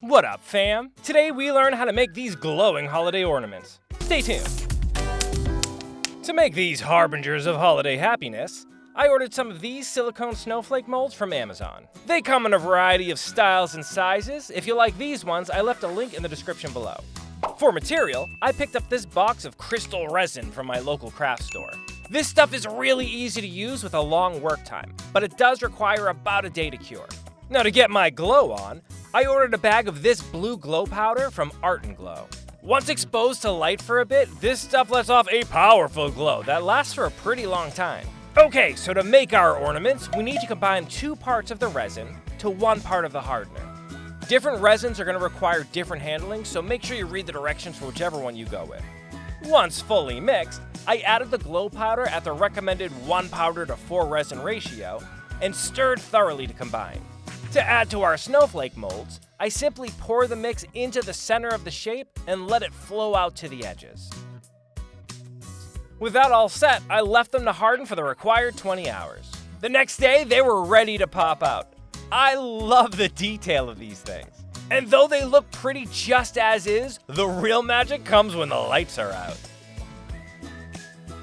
What up, fam? Today we learn how to make these glowing holiday ornaments. Stay tuned. To make these harbingers of holiday happiness, I ordered some of these silicone snowflake molds from Amazon. They come in a variety of styles and sizes. If you like these ones, I left a link in the description below. For material, I picked up this box of crystal resin from my local craft store. This stuff is really easy to use with a long work time, but it does require about a day to cure. Now to get my glow on, I ordered a bag of this blue glow powder from Art & Glow. Once exposed to light for a bit, this stuff lets off a powerful glow that lasts for a pretty long time. Okay, so to make our ornaments, we need to combine 2 parts of the resin to 1 part of the hardener. Different resins are going to require different handling, so make sure you read the directions for whichever one you go with. Once fully mixed, I added the glow powder at the recommended 1 powder to 4 resin ratio and stirred thoroughly to combine. To add to our snowflake molds, I simply pour the mix into the center of the shape and let it flow out to the edges. With that all set, I left them to harden for the required 20 hours. The next day, they were ready to pop out. I love the detail of these things. And though they look pretty just as is, the real magic comes when the lights are out.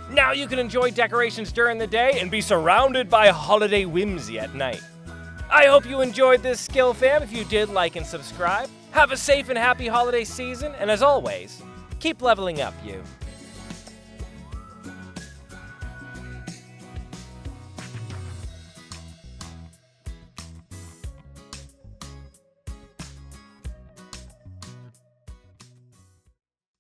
Now you can enjoy decorations during the day and be surrounded by holiday whimsy at night. I hope you enjoyed this skill, fam. If you did, like and subscribe. Have a safe and happy holiday season, and as always, keep leveling up, you.